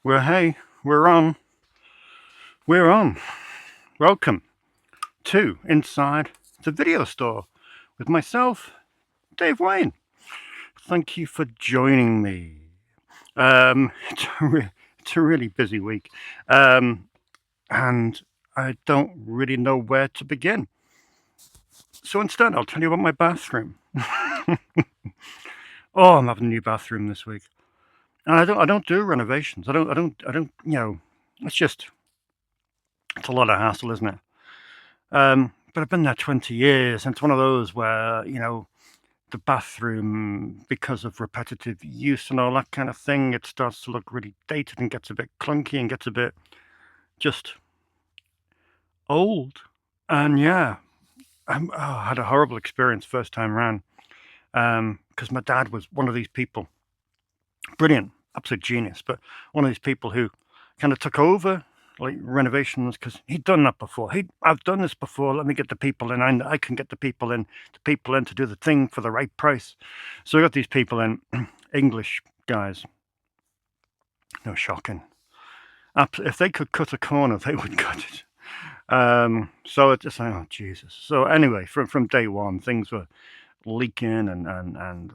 Well, hey. We're on. We're on. Welcome to Inside the Video Store with myself, Dave Wain. Thank you for joining me. It's a really busy week, and I don't really know where to begin. So instead, I'll tell you about my bathroom. Oh, I'm having a new bathroom this week, and I don't do renovations. I don't. It's a lot of hassle, isn't it? But I've been there 20 years, and it's one of those where, the bathroom, because of repetitive use and all that kind of thing, it starts to look really dated and gets a bit clunky and gets a bit just old. And yeah, I had a horrible experience first time around, because my dad was one of these people, brilliant, absolute genius, but one of these people who kind of took over like renovations because he'd done that before. I've done this before. Let me get the people in. I can get the people in to do the thing for the right price. So we got these people in, English guys. No shocking. If they could cut a corner, they would cut it. So it's just like, oh Jesus. So anyway, from day one, things were leaking and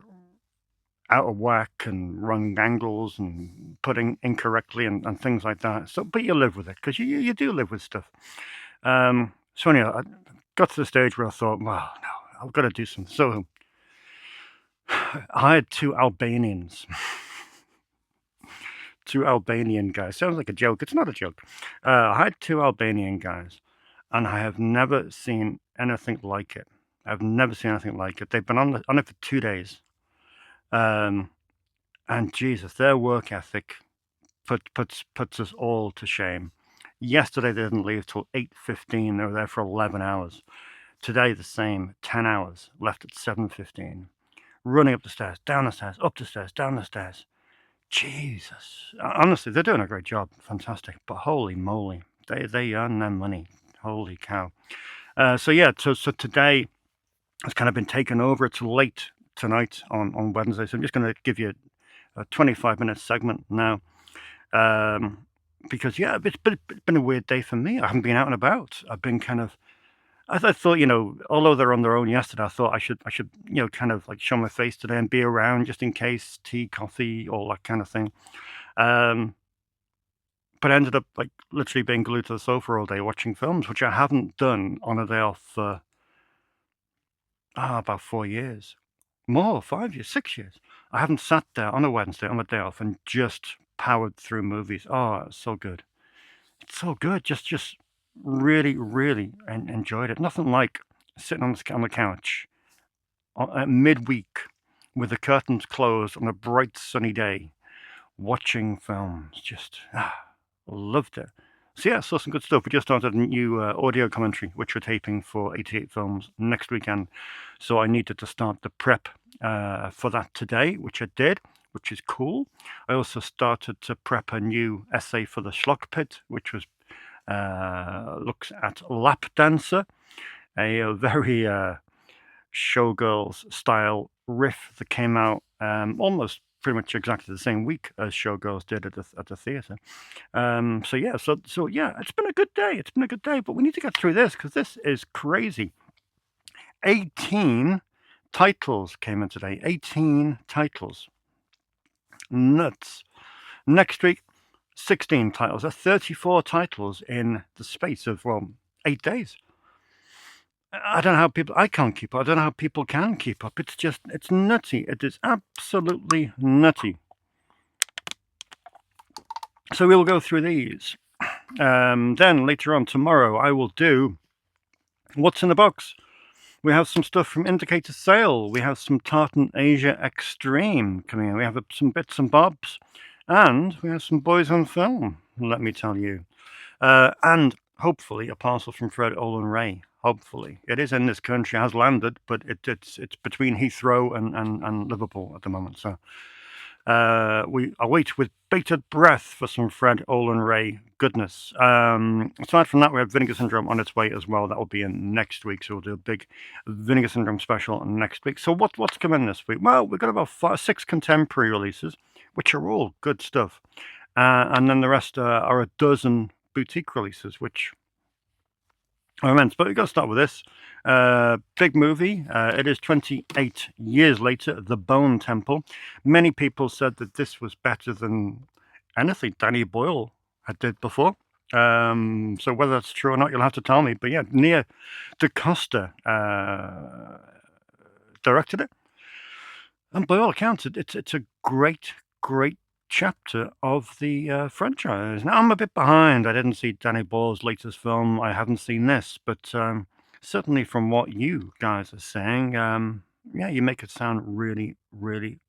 out of whack and wrong angles and putting incorrectly and things like that. So, but you live with it because you do live with stuff. So anyway, I got to the stage where I thought, well, no, I've got to do something. So I had two Albanians, two Albanian guys. Sounds like a joke. It's not a joke. I had two Albanian guys, and I have never seen anything like it. I've never seen anything like it. They've been on it for 2 days. And Jesus, their work ethic puts us all to shame. Yesterday they didn't leave till 8:15. They were there for 11 hours. Today the same, 10 hours, left at 7:15. Running up the stairs, down the stairs, up the stairs, down the stairs. Jesus, honestly, they're doing a great job, fantastic. But holy moly, they earn their money. Holy cow. So today has kind of been taken over. It's late tonight on Wednesday, so I'm just going to give you a 25-minute segment now, because it's been a weird day for me. I haven't been out and about. I've been kind of, I thought, although they're on their own yesterday, I thought I should kind of like show my face today and be around just in case, tea, coffee, all that kind of thing. But I ended up like literally being glued to the sofa all day watching films, which I haven't done on a day off for about 4 years. More, 5 years, 6 years. I haven't sat there on a Wednesday on a day off and just powered through movies. Oh, it's so good. It's so good. Just really, really enjoyed it. Nothing like sitting on the couch at midweek with the curtains closed on a bright sunny day, watching films. Just loved it. So yeah, saw some good stuff. We just started a new audio commentary, which we're taping for 88 Films next weekend. So I needed to start the prep for that today, which I did, which is cool. I also started to prep a new essay for the Schlock Pit, which was looks at Lap Dancer, a very Showgirls style riff that came out almost pretty much exactly the same week as Showgirls did at the theatre. So yeah, it's been a good day. It's been a good day, but we need to get through this because this is crazy. 18 titles came in today. 18 titles. Nuts. Next week, 16 titles. That's 34 titles in the space of 8 days. I don't know how I can't keep up. I don't know how people can keep up. It's nutty. It is absolutely nutty. So we will go through these. Then later on tomorrow, I will do What's in the Box. We have some stuff from Indicator Sale. We have some Tartan Asia Extreme coming in. We have some bits and bobs. And we have some Boys on Film, let me tell you. And hopefully a parcel from Fred Olen Ray. Hopefully. It is in this country, has landed, but it's between Heathrow and Liverpool at the moment. So We await with bated breath for some Fred Olen Ray goodness. Aside from that, we have Vinegar Syndrome on its way as well. That will be in next week, so we'll do a big Vinegar Syndrome special next week. So what's coming this week? Well, we've got about 6 contemporary releases, which are all good stuff. And then the rest are a dozen boutique releases, which are immense. But we've got to start with this. Big movie. It is 28 years later, The Bone Temple. Many people said that this was better than anything Danny Boyle had did before. So whether that's true or not, you'll have to tell me. But yeah, Nia DaCosta directed it. And by all accounts, it's a great chapter of the franchise. Now, I'm a bit behind. I didn't see Danny Boyle's latest film. I haven't seen this, but certainly from what you guys are saying, yeah, you make it sound really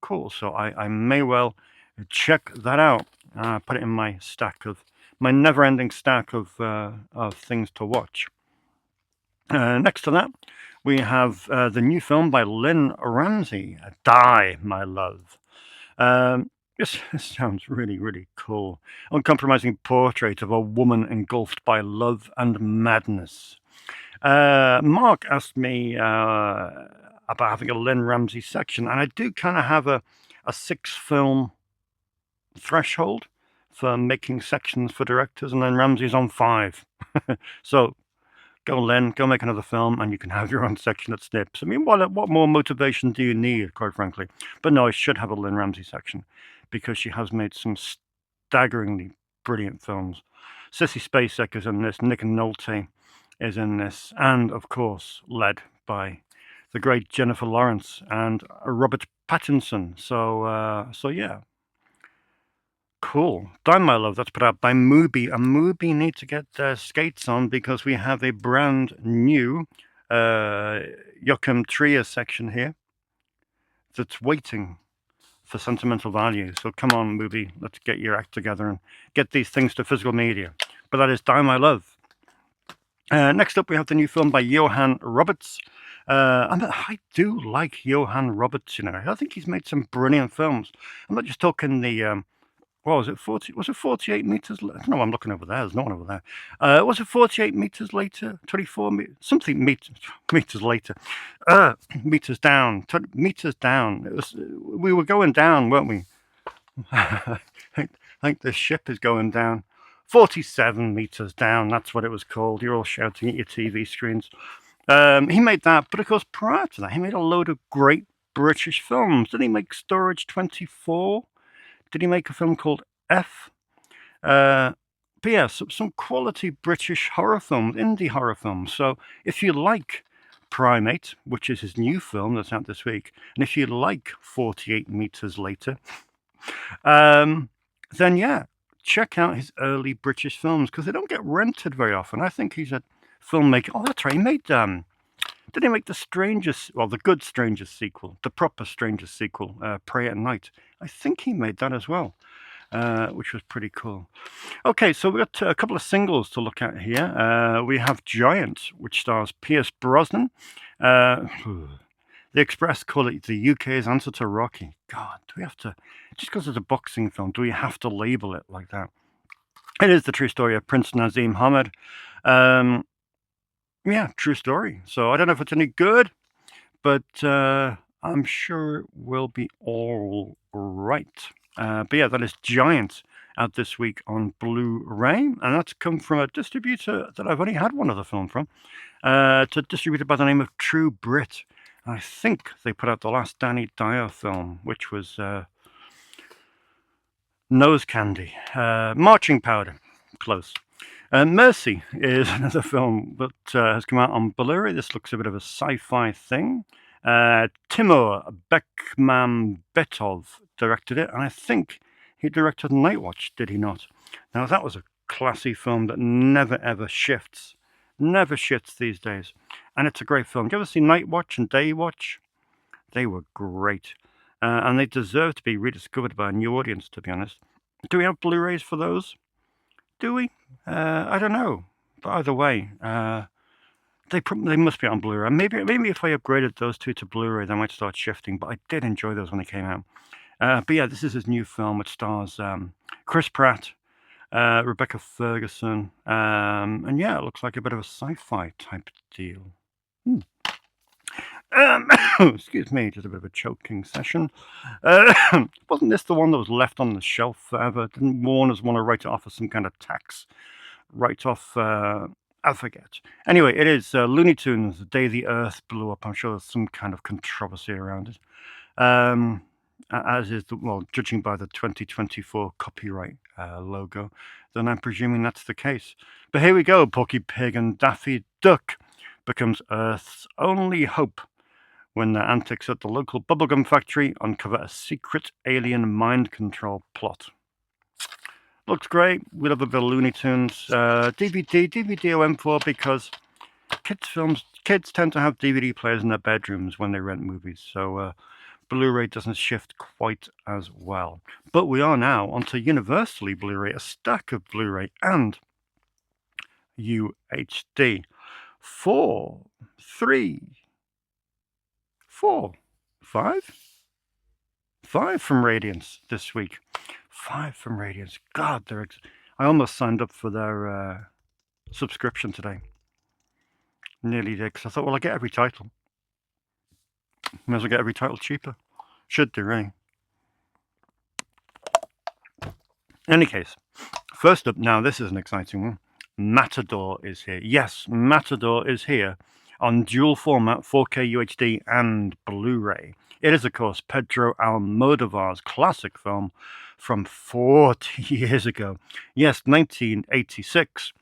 cool. So I may well check that out. Put it in my never-ending stack of things to watch. Next to that, we have the new film by Lynn Ramsey, Die, My Love. This sounds really cool. Uncompromising portrait of a woman engulfed by love and madness. Mark asked me about having a Lynn Ramsey section, and I do kind of have a 6-film threshold for making sections for directors, and Lynn Ramsey's on 5. So go, Lynn, go make another film, and you can have your own section at Snips. I mean, what more motivation do you need, quite frankly? But no, I should have a Lynn Ramsey section, because she has made some staggeringly brilliant films. Sissy Spacek is in this, Nick Nolte is in this, and of course, led by the great Jennifer Lawrence and Robert Pattinson. So yeah. Cool. Die, My Love, that's put out by Mubi. And Mubi need to get their skates on, because we have a brand new Joachim Trier section here that's waiting for sentimental value. So come on, Mubi, let's get your act together and get these things to physical media. But that is Die, My Love. Next up, we have the new film by Johan Roberts. I do like Johan Roberts, you know. I think he's made some brilliant films. I'm not just talking the... what was it, 40? Was it 48 meters? No, I'm looking over there. There's no one over there. Was it 48 meters later? 24 something meters later. Meters down. Meters down. We were going down, weren't we? I think the ship is going down. 47 meters down. That's what it was called. You're all shouting at your TV screens. He made that, but of course, prior to that, he made a load of great British films. Did he make Storage 24? Did he make a film called F? But yeah, some quality British horror films, indie horror films. So if you like Primate, which is his new film that's out this week, and if you like 48 meters later, then yeah, check out his early British films, because they don't get rented very often. I think he's a filmmaker. Oh, that's right. He made did he make the good Strangers sequel, the proper Strangers sequel, Pray at Night? I think he made that as well, which was pretty cool. Okay, so we've got a couple of singles to look at here. We have Giant, which stars Pierce Brosnan. The Express call it the UK's answer to Rocky. God, do we have to, just because it's a boxing film, do we have to label it like that? It is the true story of Prince Nazim Hamid. Yeah, true story. So I don't know if it's any good, but I'm sure it will be all right. But yeah, that is Giant, out this week on Blu-ray, and that's come from a distributor that I've only had one other film from. It's a distributor by the name of True Brit. I think they put out the last Danny Dyer film, which was Nose Candy. Marching Powder. Close. Mercy is another film that has come out on Blu-ray. This looks a bit of a sci-fi thing. Timur Bekmambetov directed it, and I think he directed Night Watch, did he not? Now, that was a classy film that never, ever shifts. Never shifts these days. And it's a great film. Do you ever see Night Watch and Day Watch? They were great. And they deserve to be rediscovered by a new audience, to be honest. Do we have Blu-rays for those? Do we? I don't know. But either way, they must be on Blu-ray. Maybe if I upgraded those two to Blu-ray, they might start shifting. But I did enjoy those when they came out. But yeah, this is his new film, which stars Chris Pratt, Rebecca Ferguson, and yeah, it looks like a bit of a sci-fi type deal. Excuse me, just a bit of a choking session. Wasn't this the one that was left on the shelf forever? Didn't Warner's want to write it off as some kind of tax write-off? I forget. Anyway, it is Looney Tunes, The Day the Earth Blew Up. I'm sure there's some kind of controversy around it. As is, judging by the 2024 copyright logo, then I'm presuming that's the case. But here we go. Porky Pig and Daffy Duck becomes Earth's only hope when their antics at the local bubblegum factory uncover a secret alien mind control plot. Looks great. We love a bit of Looney Tunes. DVD I went for because kids tend to have DVD players in their bedrooms when they rent movies, so Blu-ray doesn't shift quite as well. But we are now onto Universally Blu-ray, a stack of Blu-ray and UHD. 5 from Radiance this week. 5 from Radiance. God, I almost signed up for their subscription today. Nearly did, because I thought, well, I get every title. Might as well get every title cheaper. Should do, right? In any case, first up now, this is an exciting one. Matador is here. Yes, Matador is here on dual format 4K UHD and Blu-ray. It is, of course, Pedro Almodovar's classic film from 40 years ago. Yes, 1986.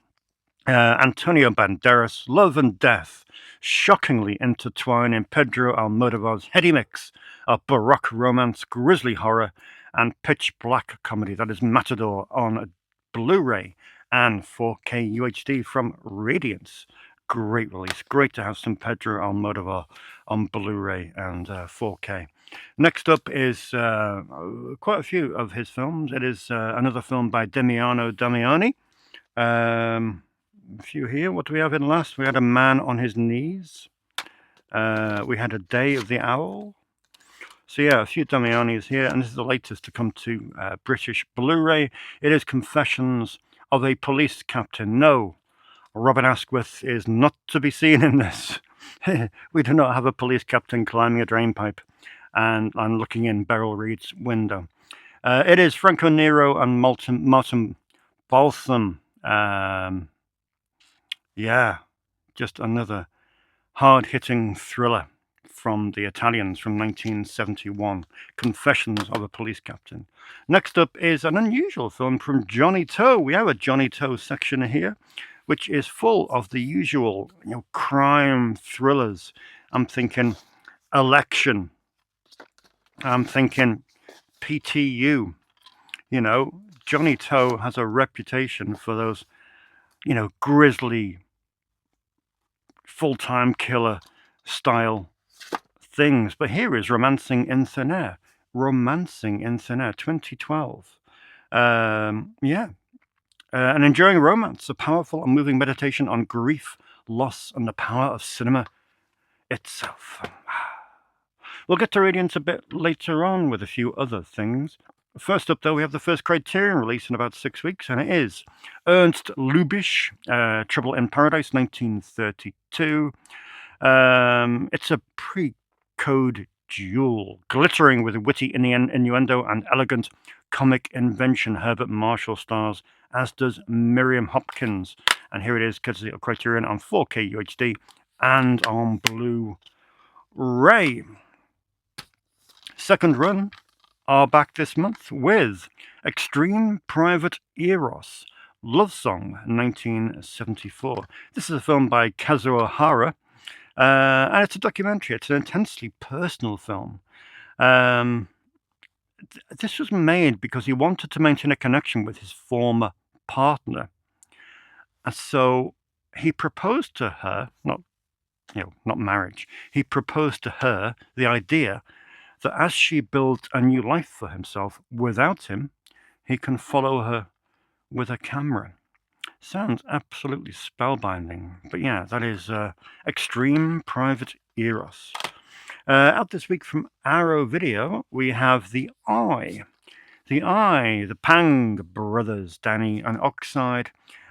Antonio Banderas, love and death shockingly intertwine in Pedro Almodovar's heady mix of baroque romance, grisly horror, and pitch black comedy. That is Matador on Blu-ray and 4K UHD from Radiance. Great release. Great to have some Pedro Almodovar on Blu-ray and 4K. Next up is quite a few of his films. It is another film by Damiano Damiani. A few here. What do we have in last? We had A Man on His Knees. We had A Day of the Owl. So yeah, a few Damianis here, and this is the latest to come to British Blu-ray. It is Confessions of a Police Captain. No, Robin Asquith is not to be seen in this. We do not have a police captain climbing a drain pipe and looking in Beryl Reid's window. It is Franco Nero and Martin Balsam. Yeah, just another hard-hitting thriller from the Italians from 1971, Confessions of a Police Captain. Next up is an unusual film from Johnny To. We have a Johnny To section here, which is full of the usual, crime thrillers. I'm thinking Election. I'm thinking PTU. Johnny To has a reputation for those, grisly, full-time killer style things. But here is Romancing in Thin Air. 2012. An enduring romance, a powerful and moving meditation on grief, loss, and the power of cinema itself. We'll get to Radiance a bit later on with a few other things. First up, though, we have the first Criterion release in about 6 weeks, and it is Ernst Lubitsch, Trouble in Paradise, 1932. It's a pre-code duel, glittering with witty innuendo and elegant comic invention. Herbert Marshall stars, as does Miriam Hopkins. And here it is, courtesy of Criterion on 4K UHD and on Blu-ray. Second run are back this month with Extreme Private Eros, Love Song, 1974. This is a film by Kazuo Hara, and it's a documentary. It's an intensely personal film. This was made because he wanted to maintain a connection with his former partner. And so he proposed to her, not marriage, he proposed to her the idea that as she built a new life for himself without him, he can follow her with a camera. Sounds absolutely spellbinding. But yeah, that is Extreme Private Eros. Out this week from Arrow Video, we have The Eye. The Eye, the Pang brothers, Danny and Oxide.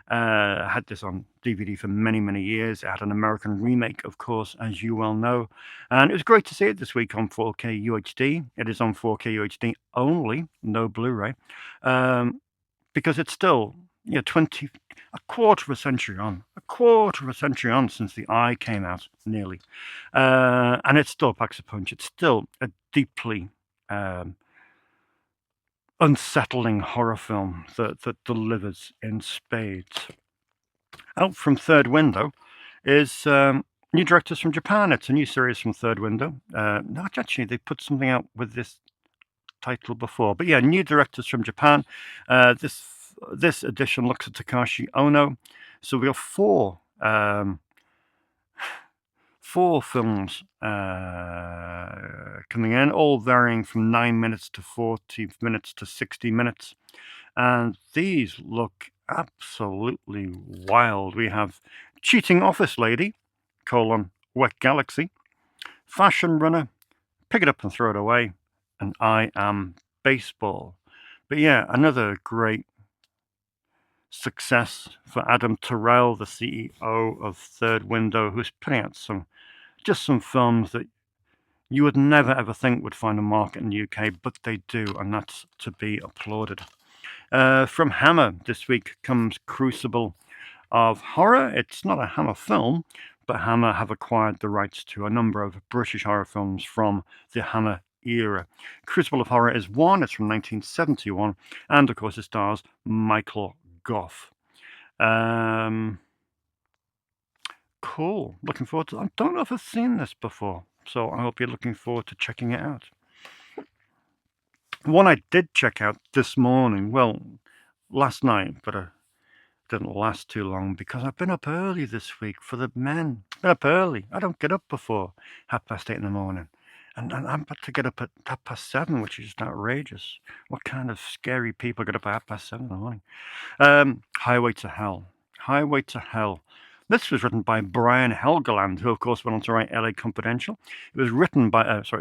Had this on DVD for many, many years. It had an American remake, of course, as you well know. And it was great to see it this week on 4K UHD. It is on 4K UHD only, no Blu-ray. Because it's still, a quarter of a century on since The Eye came out, nearly. And it still packs a punch. It's still a deeply unsettling horror film that delivers in spades. Out from Third Window is new directors from Japan. It's a new series from Third Window. No, actually, they put something out with this title before, but yeah, new directors from Japan. This edition looks at Takashi Ono. So we have four films coming in, all varying from 9 minutes to 40 minutes to 60 minutes. And these look absolutely wild. We have Cheating Office Lady, Wet Galaxy, Fashion Runner, Pick It Up and Throw It Away, and I Am Baseball. But yeah, another great success for Adam Terrell, the CEO of Third Window, who's putting out some films that you would never ever think would find a market in the UK, but they do, and that's to be applauded. From Hammer this week comes Crucible of Horror. It's not a Hammer film, but Hammer have acquired the rights to a number of British horror films from the Hammer era. Crucible of Horror is one. It's from 1971, and of course it stars Michael Gough. Cool. Looking forward to it. I don't know if I've seen this before, so I hope you're looking forward to checking it out. One I did check out this morning, well, last night, but it didn't last too long because I've been up early this week for the men. Been up early. I don't get up before 8:30 in the morning. And I'm about to get up at 7:30, which is just outrageous. What kind of scary people get up at 7:30 in the morning? Highway to Hell. Highway to Hell. This was written by Brian Helgeland, who of course went on to write LA Confidential. It was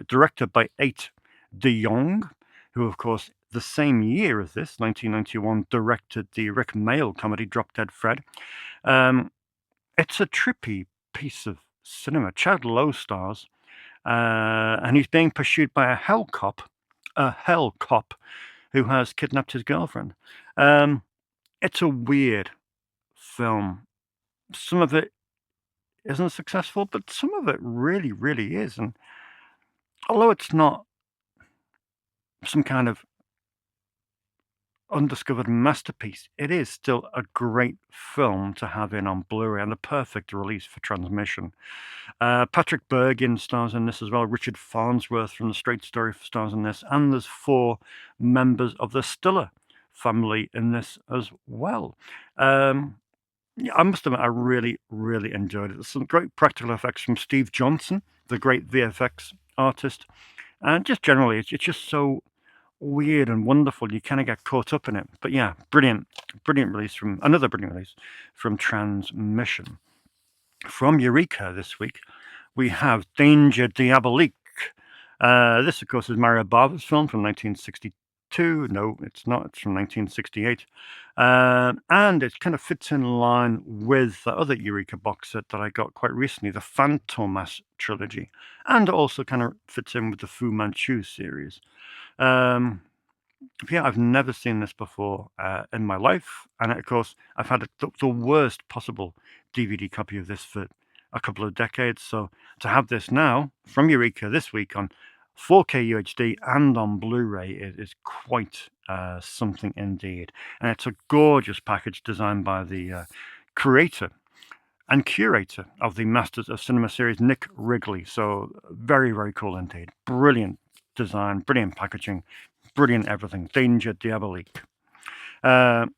directed by 8 de Jong, who of course the same year as this, 1991, directed the Rick Mayall comedy Drop Dead Fred. It's a trippy piece of cinema. Chad Lowe stars, and he's being pursued by a hell cop who has kidnapped his girlfriend. It's a weird film. Some of it isn't successful, but some of it really, really is. And although it's not some kind of undiscovered masterpiece, it is still a great film to have in on Blu-ray and the perfect release for transmission. Patrick Bergin stars in this as well. Richard Farnsworth from The Straight Story stars in this, and there's 4 members of the Stiller family in this as well. Yeah, I must admit, I really, really enjoyed it. There's some great practical effects from Steve Johnson, the great VFX artist, and just generally, it's just so weird and wonderful. You kind of get caught up in it. But yeah, brilliant release from Transmission. From Eureka this week, we have Danger Diabolique. This, of course, is Mario Bava's film from 1962. No, it's not. It's from 1968. And it kind of fits in line with the other Eureka box set that I got quite recently, the Fantomas trilogy. And it also kind of fits in with the Fu Manchu series. Yeah, I've never seen this before in my life. And of course, I've had the worst possible DVD copy of this for a couple of decades. So to have this now from Eureka this week on 4K UHD and on Blu-ray is quite something indeed. And it's a gorgeous package designed by the creator and curator of the Masters of Cinema series, Nick Wrigley. So very, very cool indeed. Brilliant design, brilliant packaging, brilliant everything. Danger Diabolique. 2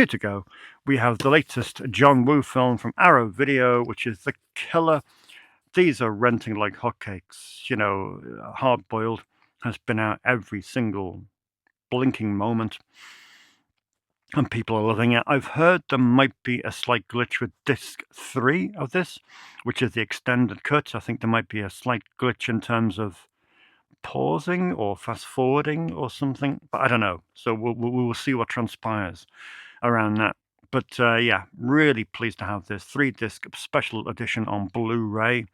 to go. We have the latest John Woo film from Arrow Video, which is The Killer. These are renting like hotcakes. Hard Boiled has been out every single blinking moment. and people are loving it. I've heard there might be a slight glitch with disc 3 of this, which is the extended cut. I think there might be a slight glitch in terms of pausing or fast forwarding or something, but I don't know. So we'll see what transpires around that. But yeah, really pleased to have this 3-disc special edition on Blu-ray.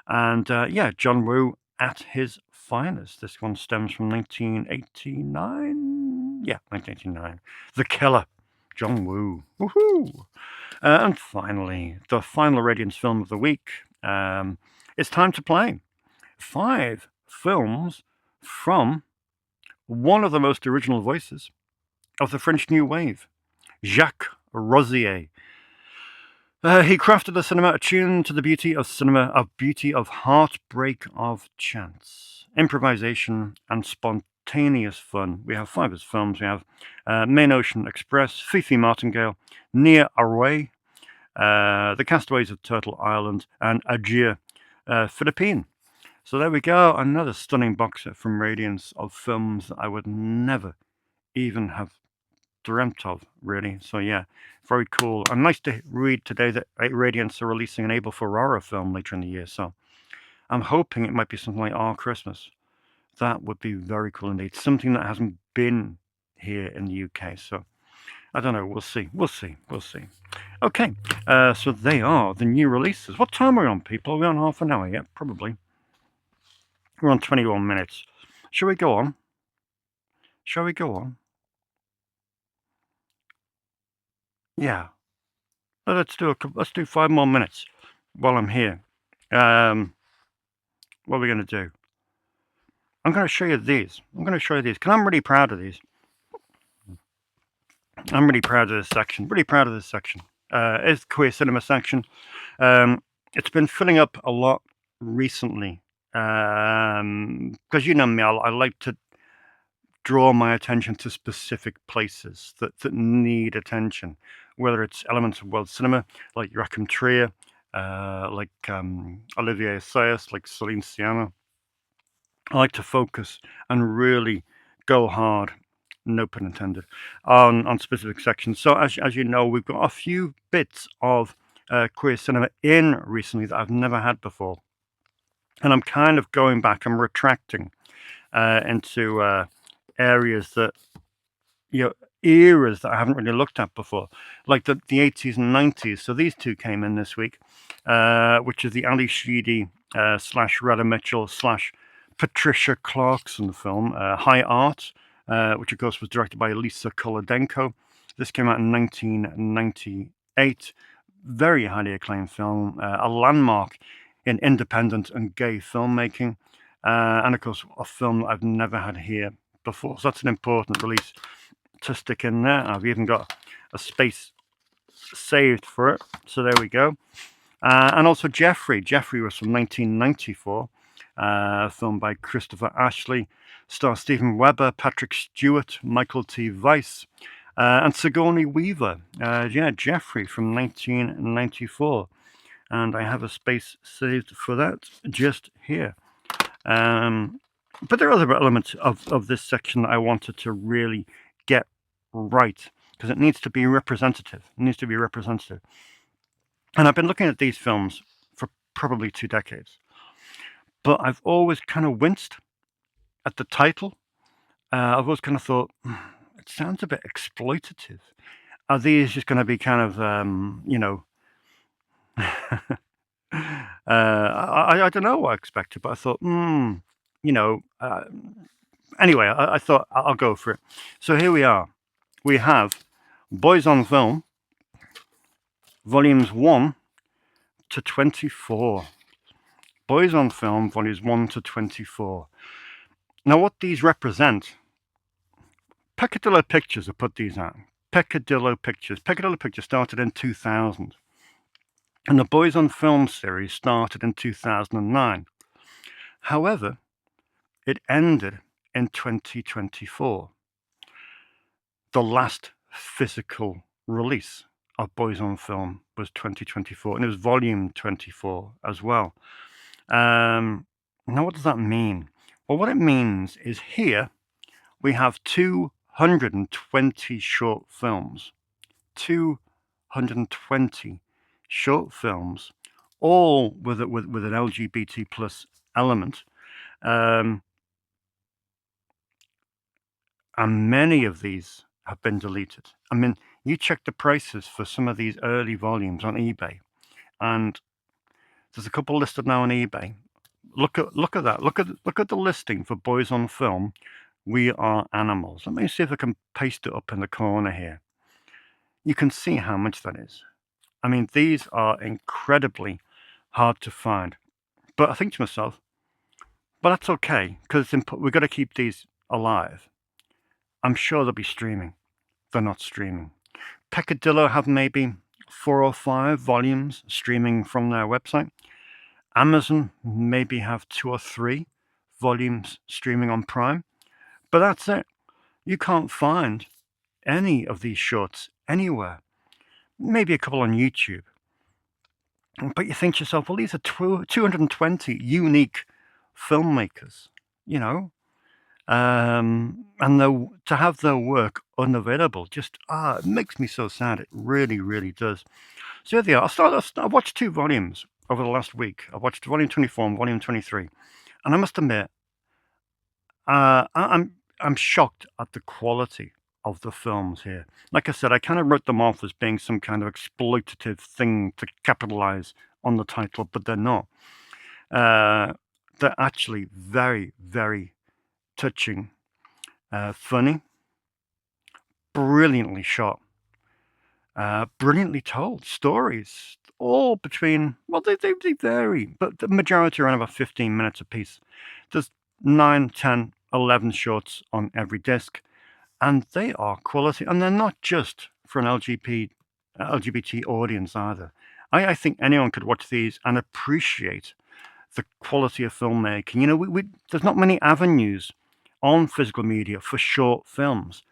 And yeah, John Woo at his finest. This one stems from 1989. Yeah, 1989. The Killer, John Woo. Woohoo! And finally, the final Radiance film of the week. It's time to play 5 films from one of the most original voices of the French New Wave, Jacques Rosier. He crafted the cinema attuned to the beauty of cinema, of beauty of heartbreak, of chance, improvisation, and spontaneous fun. We have 5 of his films. We have Main Ocean Express, Fifi Martingale, Near Away, The Castaways of Turtle Island, and Adieu, Philippine. So there we go, another stunning box set from Radiance of films that I would never even have dreamt of, really. So yeah, very cool. And nice to read today that Radiance are releasing an Abel Ferrara film later in the year. So I'm hoping it might be something like Our Christmas. That would be very cool indeed. Something that hasn't been here in the UK. So I don't know. We'll see. We'll see. We'll see. Okay. So they are the new releases. What time are we on, people? Are we on half an hour yet? Probably. We're on 21 minutes. Shall we go on? Shall we go on? Yeah. Let's do 5 more minutes while I'm here. What are we going to do? I'm going to show you these. Because I'm really proud of these. I'm really proud of this section. It's the queer cinema section. It's been filling up a lot recently. Because you know me, I like to draw my attention to specific places that need attention, whether it's elements of world cinema like Joachim Trier, like Olivier Assayas, like Celine Sciamma. I like to focus and really go hard, no pun intended, on specific sections. So as you know, we've got a few bits of queer cinema in recently that I've never had before. And I'm kind of going back and retracting into areas that, eras that I haven't really looked at before, like the 80s and 90s. So these two came in this week, which is the Ali Sheedy / Radha Mitchell / Patricia Clarkson film, High Art, which of course was directed by Lisa Kolodenko. This came out in 1998. Very highly acclaimed film, a landmark in independent and gay filmmaking, and of course a film that I've never had here before. So that's an important release to stick in there. I've even got a space saved for it. So there we go. And also Jeffrey. Jeffrey was from 1994, filmed by Christopher Ashley. Stars Stephen Webber, Patrick Stewart, Michael T. Weiss, and Sigourney Weaver. Jeffrey from 1994. And I have a space saved for that just here. But there are other elements of this section that I wanted to really get right, because it needs to be representative. And I've been looking at these films for probably 2 decades. But I've always kind of winced at the title. I've always kind of thought, it sounds a bit exploitative. Are these just going to be kind of, I don't know what I expected, but I thought, anyway, I thought I'll go for it. So here we are. We have Boys on Film, volumes 1 to 24. Boys on Film, volumes 1 to 24. Now, what these represent, Peccadillo Pictures have put these out. Peccadillo Pictures started in 2000. And the Boys on Film series started in 2009. However, it ended in 2024. The last physical release of Boys on Film was 2024, and it was volume 24 as well. Now, what does that mean? Well, what it means is here we have 2 220 short films. 220 short films, all with an LGBT plus element. And many of these have been deleted. I mean, you check the prices for some of these early volumes on eBay, and there's a couple listed now on eBay. Look at that. Look at the listing for Boys on Film. We Are Animals. Let me see if I can paste it up in the corner here. You can see how much that is. I mean, these are incredibly hard to find. But I think to myself, but that's okay, because we've got to keep these alive. I'm sure they'll be streaming. They're not streaming. Peccadillo have maybe 4 or 5 volumes streaming from their website. Amazon maybe have 2 or 3 volumes streaming on Prime. But that's it. You can't find any of these shorts anywhere. Maybe a couple on YouTube. But you think to yourself, well, these are 220 unique filmmakers, you know, and to have their work unavailable just it makes me so sad. It really, really does. So here they are. I watched 2 volumes over the last week. I watched volume 24 and volume 23, and I must admit, I'm shocked at the quality of the films here. Like I said, I kind of wrote them off as being some kind of exploitative thing to capitalize on the title, but they're not. They're actually very, very touching, funny, brilliantly shot, brilliantly told stories, all between, well, they vary, but the majority are around about 15 minutes apiece. There's 9, 10, 11 shorts on every disc, and they are quality, and they're not just for an LGBT audience either. I think anyone could watch these and appreciate the quality of filmmaking. You know, there's not many avenues on physical media for short films.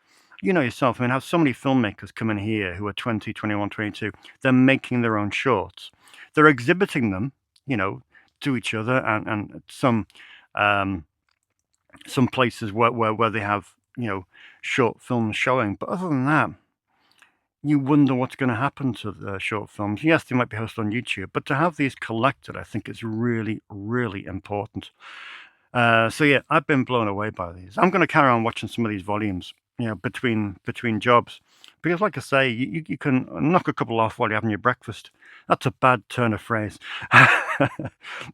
You know yourself, I mean, have so many filmmakers come in here who are 20, 21, 22. They're making their own shorts. They're exhibiting them, you know, to each other and some places where they have, you know, short films showing. But other than that, you wonder what's going to happen to the short films. Yes, they might be hosted on YouTube, but to have these collected, I think is really, really important. So yeah, I've been blown away by these. I'm going to carry on watching some of these volumes, you know, between jobs, because like I say, you can knock a couple off while you're having your breakfast. That's a bad turn of phrase.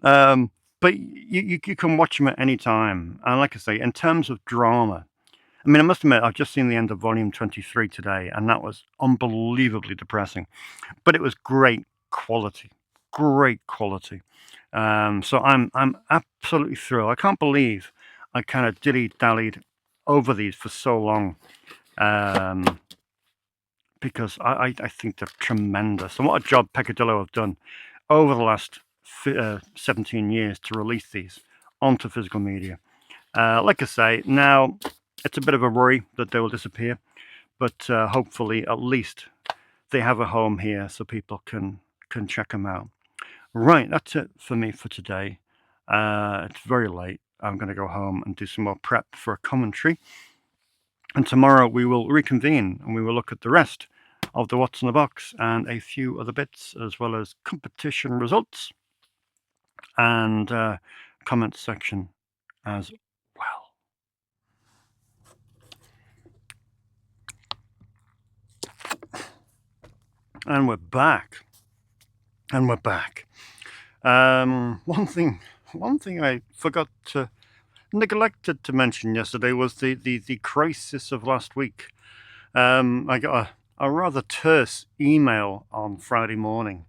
But you can watch them at any time. And like I say, in terms of drama, I mean, I must admit, I've just seen the end of volume 23 today, and that was unbelievably depressing. But it was great quality, great quality. So I'm absolutely thrilled. I can't believe I kind of dilly-dallied over these for so long, because I think they're tremendous. And what a job Peccadillo have done over the last 17 years to release these onto physical media. Like I say, now it's a bit of a worry that they will disappear, but hopefully at least they have a home here so people can check them out. Right, that's it for me for today. It's very late. I'm going to go home and do some more prep for a commentary. And tomorrow we will reconvene and we will look at the rest of the What's in the Box and a few other bits, as well as competition results and comment section as well. And we're back. One thing I neglected to mention yesterday was the crisis of last week. I got a rather terse email on Friday morning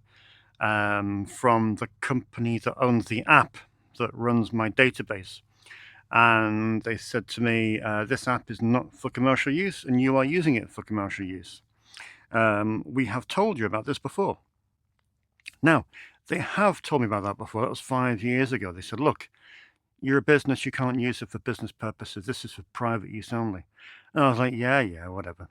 from the company that owns the app that runs my database. And they said to me, this app is not for commercial use and you are using it for commercial use. We have told you about this before. Now, they have told me about that before. That was 5 years ago. They said, look, you're a business, you can't use it for business purposes. This is for private use only. And I was like, yeah, whatever.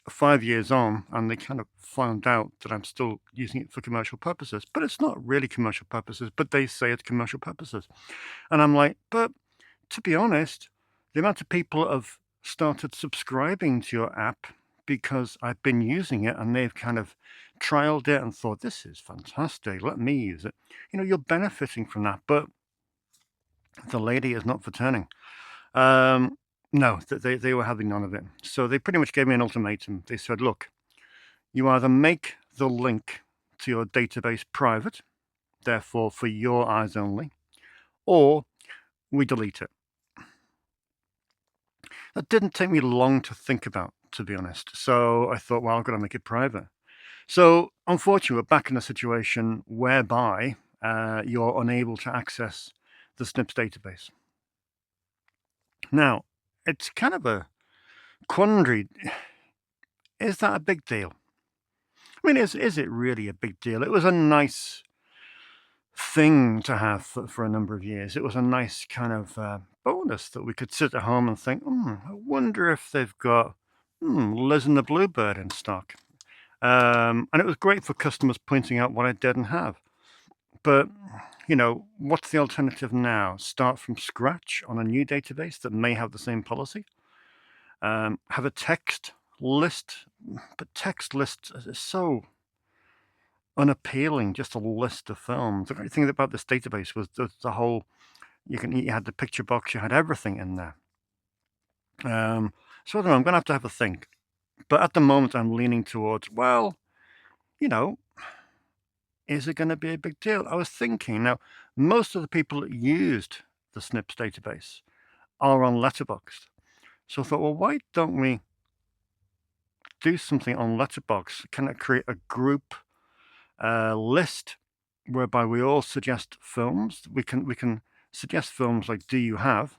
5 years on, and they kind of found out that I'm still using it for commercial purposes. But it's not really commercial purposes, but they say it's commercial purposes. And I'm like, but to be honest, the amount of people that have started subscribing to your app because I've been using it and they've kind of trialed it and thought, this is fantastic, let me use it. You're benefiting from that, but the lady is not returning. No, they were having none of it. So they pretty much gave me an ultimatum. They said, look, you either make the link to your database private, therefore for your eyes only, or we delete it. That didn't take me long to think about, to be honest. So I thought, well, I've got to make it private. So unfortunately, we're back in a situation whereby you're unable to access the Snips database. Now, it's kind of a quandary. Is that a big deal? I mean, is it really a big deal? It was a nice thing to have for a number of years. It was a nice kind of bonus that we could sit at home and think, I wonder if they've got Liz and the Bluebird in stock. And it was great for customers pointing out what I didn't have. But, what's the alternative now? Start from scratch on a new database that may have the same policy? Have a text list, but text lists are so unappealing, just a list of films. The great thing about this database was the whole, you had the picture box, you had everything in there. So I don't know, I'm going to have a think. But at the moment, I'm leaning towards, well, is it going to be a big deal? I was thinking, now, most of the people that used the Snips database are on Letterboxd. So I thought, well, why don't we do something on Letterboxd? Can I create a group list whereby we all suggest films? We can suggest films like Do You Have?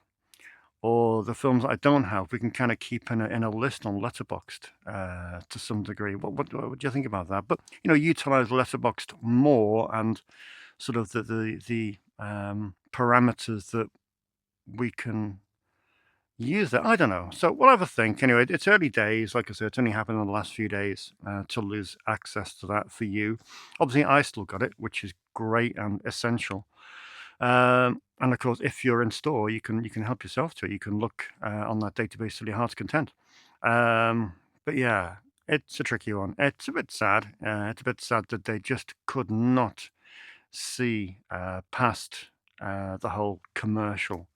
Or the films that I don't have, we can kind of keep in a list on Letterboxd to some degree. What do you think about that? But utilize Letterboxd more and sort of the parameters that we can use it. I don't know. So we'll have a think. Anyway, it's early days. Like I said, it's only happened in the last few days to lose access to that for you. Obviously, I still got it, which is great and essential. And of course, if you're in store, you can help yourself to it. You can look on that database till your heart's content. But yeah, it's a tricky one. It's a bit sad. It's a bit sad that they just could not see past the whole commercial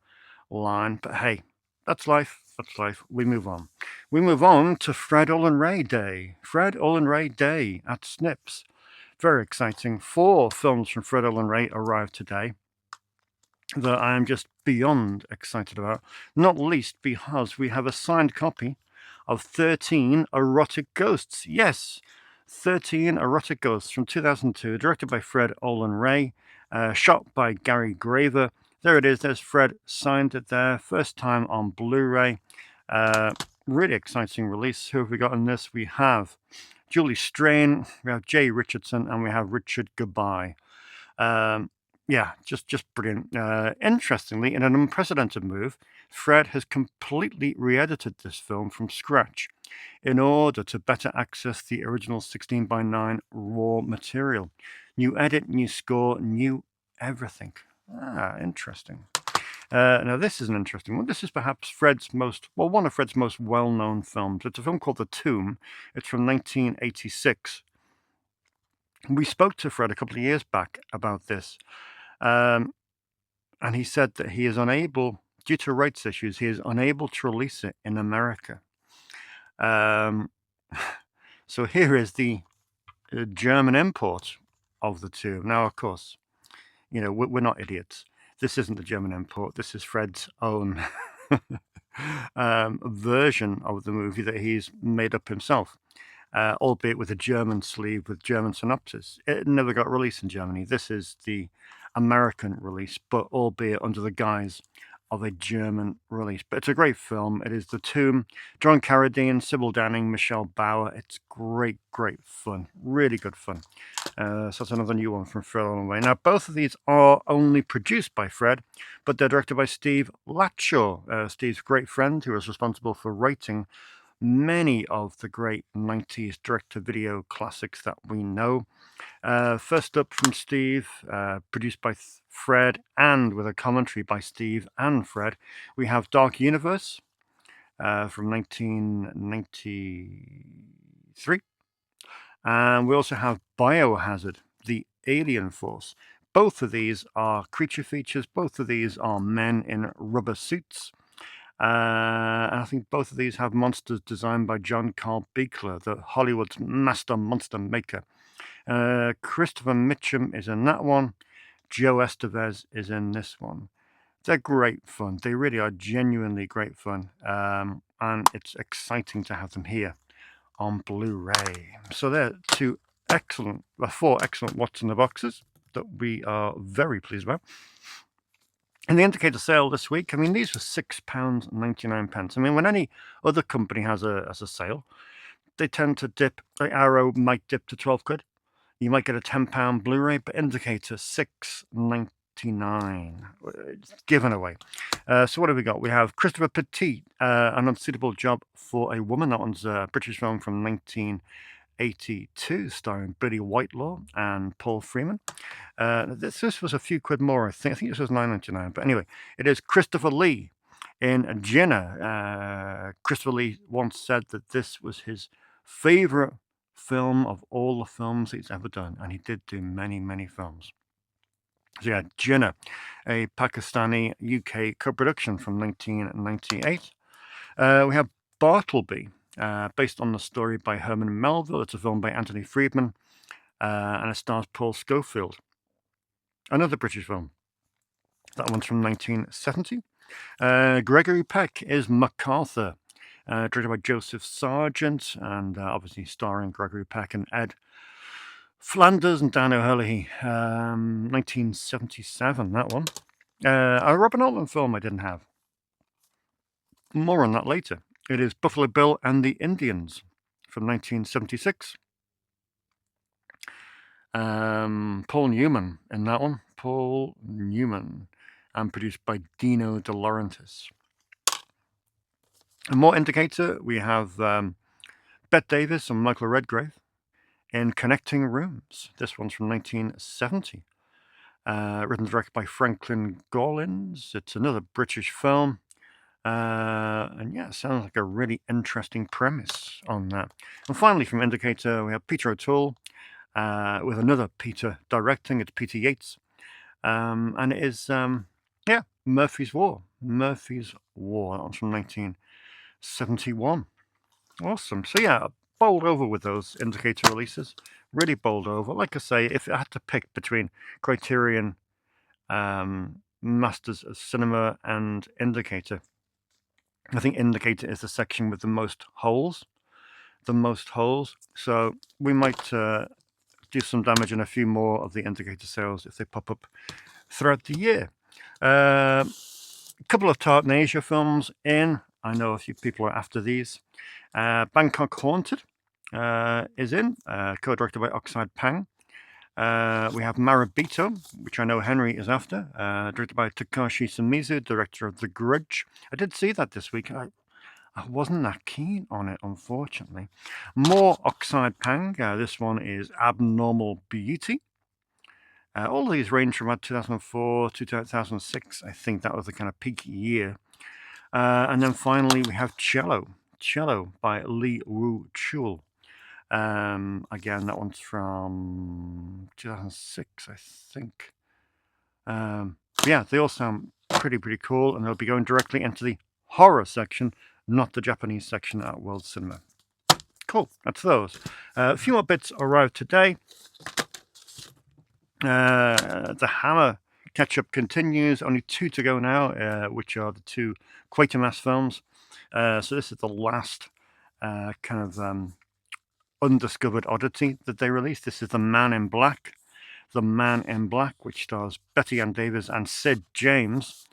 line. But hey, that's life. That's life. We move on. We move on to Fred Olen Ray Day. Fred Olen Ray Day at Snips. Very exciting. 4 films from Fred Olen Ray arrived today that I am just beyond excited about, not least because we have a signed copy of 13 Erotic Ghosts. Yes, 13 Erotic Ghosts from 2002, directed by Fred Olen Ray, shot by Gary Graver. There it is, there's Fred signed it there, first time on Blu-ray. Really exciting release. Who have we got in this? We have Julie Strain, we have Jay Richardson, and we have Richard Goodbye. Yeah, just brilliant. Interestingly, in an unprecedented move, Fred has completely re-edited this film from scratch in order to better access the original 16:9 raw material. New edit, new score, new everything. Interesting. Now, this is an interesting one. This is perhaps one of Fred's most well-known films. It's a film called The Tomb. It's from 1986. We spoke to Fred a couple of years back about this. And he said that he is unable, due to rights issues, he is unable to release it in America. So here is the German import of The Tomb. Now, of course, we're not idiots. This isn't the German import. This is Fred's own version of the movie that he's made up himself, albeit with a German sleeve with German synopsis. It never got released in Germany. This is the American release, but albeit under the guise of a German release. But it's a great film. It is The Tomb. John Carradine, Sybil Danning, Michelle Bauer. It's great fun. Really good fun. So that's another new one from Fred Olen Ray. Now, both of these are only produced by Fred, but they're directed by Steve Latshaw. Steve's great friend who was responsible for writing many of the great 90s direct-to-video classics that we know. First up from Steve, produced by Fred and with a commentary by Steve and Fred, we have Dark Universe, from 1993. And we also have Biohazard, the Alien Force. Both of these are creature features. Both of these are men in rubber suits. And I think both of these have monsters designed by John Carl Buechler, the Hollywood's master monster maker. Christopher Mitchum is in that one. Joe Estevez is in this one. They're great fun. They really are genuinely great fun. And it's exciting to have them here on Blu-ray. So they're four excellent What's in the Boxes that we are very pleased about. In the indicator sale this week, I mean, these were £6.99. I mean, when any other company has a sale, they tend to dip. Like Arrow might dip to 12 quid. You might get a £10 Blu-ray, but indicator £6.99. It's given away. So what have we got? We have Christopher Petit, An Unsuitable Job for a Woman. That one's a British film from 1982, starring Billy Whitelaw and Paul Freeman. This was a few quid more, I think. I think this was £9.99. But anyway, it is Christopher Lee in Jinnah. Christopher Lee once said that this was his favourite film of all the films he's ever done, and he did do many, many films. So yeah, Jinnah, a Pakistani UK co-production from 1998. We have Bartleby, based on the story by Herman Melville. It's a film by Anthony Friedman, and it stars Paul Scofield. Another British film. That one's from 1970. Gregory Peck is MacArthur, directed by Joseph Sargent, and obviously starring Gregory Peck and Ed Flanders and Dan O'Herlihy. 1977, that one. A Robin Altman film I didn't have. More on that later. It is Buffalo Bill and the Indians from 1976. Paul Newman in that one. Paul Newman, and produced by Dino De Laurentiis. And more indicator, we have Bette Davis and Michael Redgrave in Connecting Rooms. This one's from 1970. Written and directed by Franklin Gollins. It's another British film. And yeah, it sounds like a really interesting premise on that. And finally, from indicator, we have Peter O'Toole with another Peter directing. It's Peter Yates. And it is, Murphy's War. Murphy's War. That one's from 1971. Awesome. So yeah, bowled over with those indicator releases. Really bowled over. Like I say, if I had to pick between Criterion, Masters of Cinema, and Indicator, I think Indicator is the section with the most holes. So we might do some damage in a few more of the indicator sales if they pop up throughout the year. A couple of Tartan Asia films in. I know a few people are after these. Bangkok Haunted is in, co-directed by Oxide Pang. We have Marabito, which I know Henry is after, directed by Takashi Shimizu, director of The Grudge. I did see that this week. I wasn't that keen on it, unfortunately. More Oxide Pang. This one is Abnormal Beauty. All of these range from about 2004 to 2006. I think that was the kind of peak year. And then finally, we have Cello by Lee Woo Chul. Again, that one's from 2006, I think. Yeah, they all sound pretty cool, and they'll be going directly into the horror section, not the Japanese section at World Cinema. Cool, that's those. A few more bits arrived today. The Hammer catch-up continues. Only 2 to go now, which are the 2 Quatermass films. So this is the last kind of undiscovered oddity that they released. This is The Man in Black. The Man in Black, which stars Betty Ann Davis and Sid James.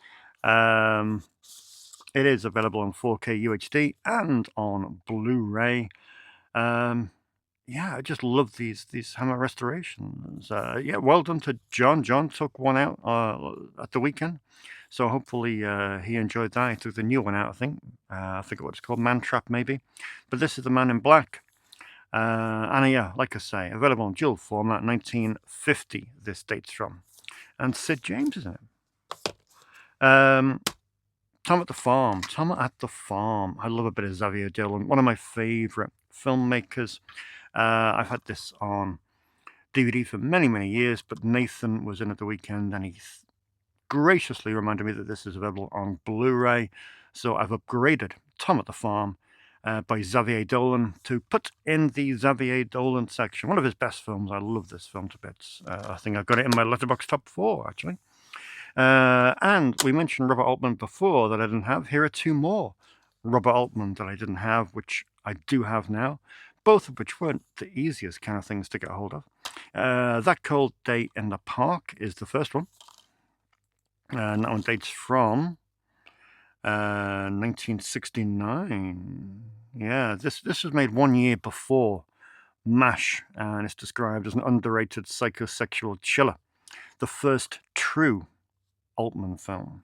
It is available on 4K UHD and on Blu-ray. Yeah, I just love these Hammer restorations. Yeah, well done to John. John took one out at the weekend, so hopefully he enjoyed that. He took the new one out, I think. I forget what it's called, Man Trap maybe. But this is The Man in Black. And yeah, like I say, available on dual format, 1950 this dates from. And Sid James is in it. Tom at the Farm. Tom at the Farm. I love a bit of Xavier Dolan, one of my favourite filmmakers. I've had this on DVD for many, many years, but Nathan was in at the weekend and he graciously reminded me that this is available on Blu-ray. So I've upgraded Tom at the Farm by Xavier Dolan to put in the Xavier Dolan section. One of his best films. I love this film to bits. I think I've got it in my Letterboxd top 4, actually. And we mentioned Robert Altman before that I didn't have. Here are two more Robert Altman that I didn't have, which I do have now, both of which weren't the easiest kind of things to get a hold of. That Cold Day in the Park is the first one. And that one dates from 1969. Yeah, this was made 1 year before MASH, and it's described as an underrated psychosexual chiller. The first true Altman film.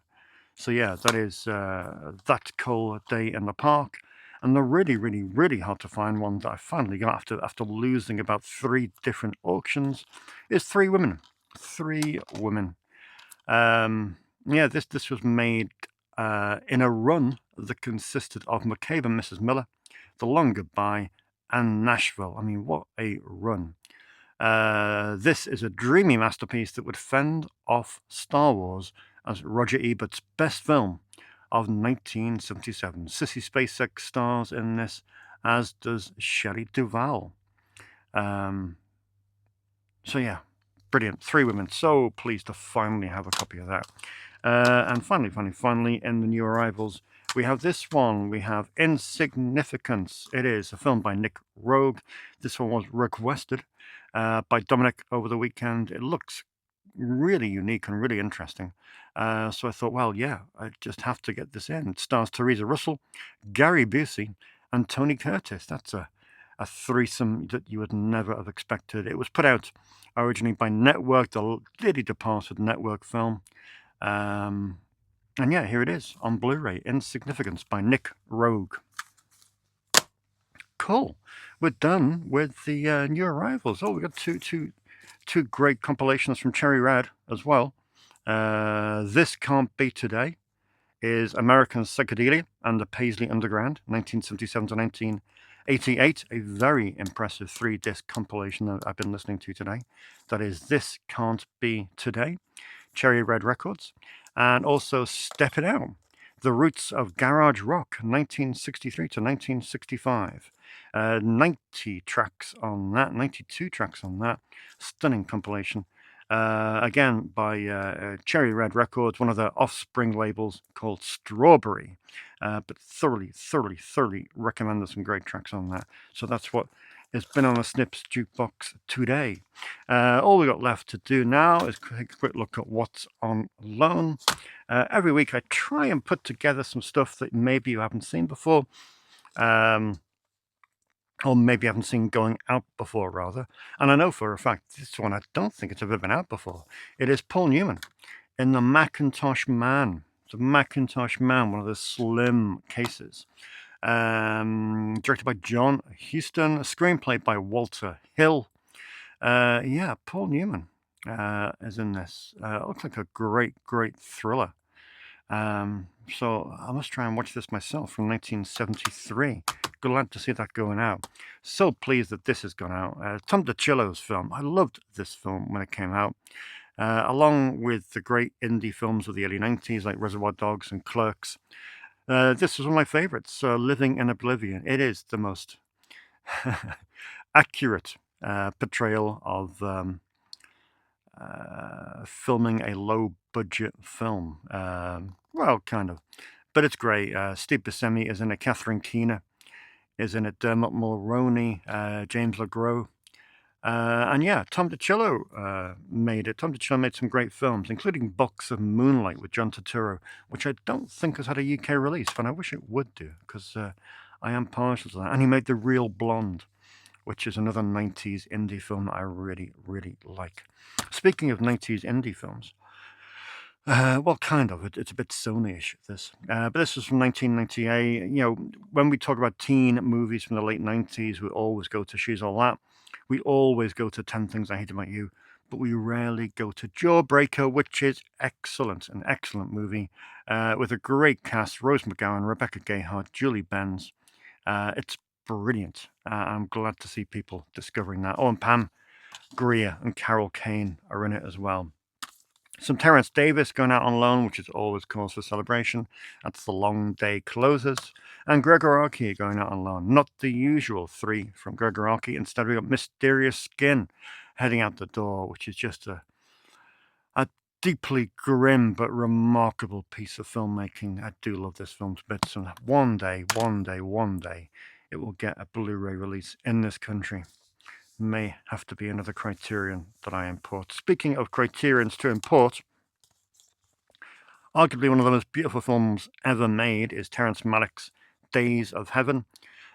So yeah, that is That Cold Day in the Park. And the really, really, really hard to find one that I finally got after losing about 3 different auctions is Three Women. Three Women. Yeah, this was made in a run that consisted of McCabe and Mrs. Miller, The Long Goodbye, and Nashville. I mean, what a run. This is a dreamy masterpiece that would fend off Star Wars as Roger Ebert's best film of 1977. Sissy Spacek stars in this, as does Shelley Duvall. So yeah, brilliant. Three Women. So pleased to finally have a copy of that. And finally, in the new arrivals, we have this one. We have Insignificance. It is a film by Nick Rogue. This one was requested by Dominic over the weekend. It looks really unique and really interesting. So I thought, well, yeah, I just have to get this in. It stars Teresa Russell, Gary Busey, and Tony Curtis. That's a threesome that you would never have expected. It was put out originally by Network, the dearly departed Network film. And yeah, here it is on Blu-ray, Insignificance by Nick Rogue. Cool. We're done with the new arrivals. Oh, we got two great compilations from Cherry Red as well. This Can't Be Today is American Psychedelia and the Paisley Underground, 1977 to 1988. A very impressive 3-disc compilation that I've been listening to today. That is This Can't Be Today, Cherry Red Records. And also Step It Out, The Roots of Garage Rock, 1963 to 1965. 90 tracks on that, 92 tracks on that. Stunning compilation. Again, by Cherry Red Records, one of their offspring labels called Strawberry. But thoroughly recommend there's some great tracks on that. So that's what has been on the Snips Jukebox today. All we got left to do now is take a quick look at what's on loan. Every week I try and put together some stuff that maybe you haven't seen before. Or maybe haven't seen going out before, rather. And I know for a fact, this one, I don't think it's ever been out before. It is Paul Newman in The Macintosh Man. The Macintosh Man, one of the slim cases. Directed by John Huston. A screenplay by Walter Hill. Yeah, Paul Newman is in this. It looks like a great thriller. So I must try and watch this myself from 1973. Glad to see that going out. So pleased that this has gone out. Tom DiCillo's film. I loved this film when it came out. Along with the great indie films of the early 90s like Reservoir Dogs and Clerks. This was one of my favorites, Living in Oblivion. It is the most accurate portrayal of filming a low-budget film. Well, kind of. But it's great. Steve Buscemi is in it. Catherine Keener is in it. Dermot Mulroney, James LeGros. And yeah, Tom DiCillo made it. Tom DiCillo made some great films, including Box of Moonlight with John Turturro, which I don't think has had a UK release, but I wish it would do, because I am partial to that. And he made The Real Blonde, which is another 90s indie film that I really like. Speaking of 90s indie films, well, kind of. It's a bit Sony-ish, this. But this was from 1998. You know, when we talk about teen movies from the late 90s, we always go to She's All That. We always go to 10 Things I Hate About You. but we rarely go to Jawbreaker, which is excellent, an excellent movie with a great cast: Rose McGowan, Rebecca Gayheart, Julie Benz. It's brilliant. I'm glad to see people discovering that. Oh, and Pam Grier and Carol Kane are in it as well. Some Terence Davis going out on loan, which is always cause for celebration. That's The Long Day Closes. And Gregor Arki going out on loan. Not the usual three from Gregor Arki. Instead, we got Mysterious Skin heading out the door, which is just a deeply grim but remarkable piece of filmmaking. I do love this film to bits. And one day, it will get a Blu-ray release in this country. May have to be another criterion that I import. Speaking of criterions to import, arguably one of the most beautiful films ever made is Terrence Malick's Days of Heaven.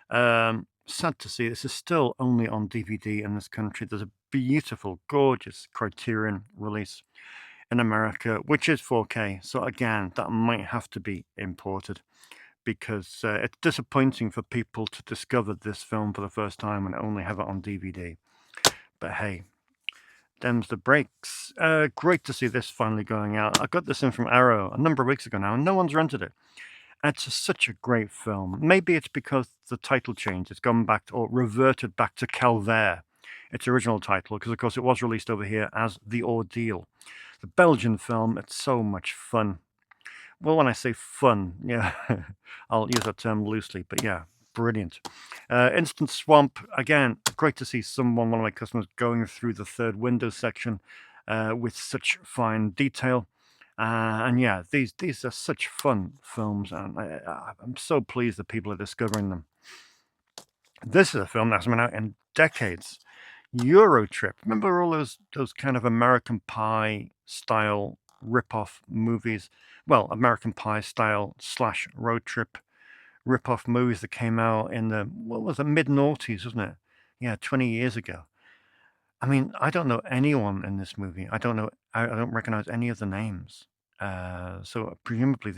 Sad to see this is still only on DVD in this country. There's a beautiful, gorgeous criterion release in America, which is 4K. So again, that might have to be imported because it's disappointing for people to discover this film for the first time and only have it on DVD. But hey, them's the breaks. Great to see this finally going out. I got this in from Arrow a number of weeks ago now, and no one's rented it. It's such a great film. Maybe it's because the title changed. It's gone back or reverted back to Calvaire, its original title, because of course it was released over here as The Ordeal. The Belgian film. It's so much fun. Well, when I say fun, yeah, I'll use that term loosely, but yeah, brilliant. Instant Swamp, again, great to see one of my customers going through the third window section with such fine detail. And yeah, these are such fun films, and I'm so pleased that people are discovering them. This is a film that's been out in decades. Eurotrip. Remember all those kind of American Pie style rip-off movies? Well, American Pie style / road trip rip-off movies that came out in the, what was it, mid-noughties, wasn't it? Yeah, 20 years ago. I mean, I don't know anyone in this movie. I don't recognize any of the names. So presumably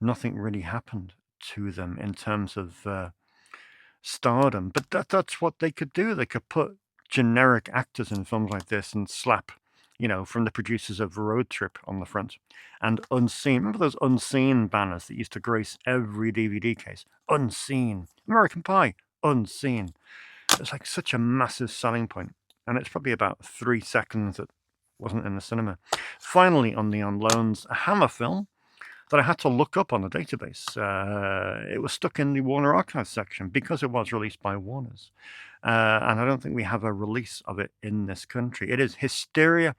nothing really happened to them in terms of stardom. But that's what they could do. They could put generic actors in films like this and slap, from the producers of Road Trip on the front. And Unseen. Remember those Unseen banners that used to grace every DVD case? Unseen. American Pie. Unseen. It's like such a massive selling point. And it's probably about 3 seconds that wasn't in the cinema. Finally, on loans, a Hammer film that I had to look up on the database. It was stuck in the Warner Archives section because it was released by Warner's. And I don't think we have a release of it in this country. It is Hysteria,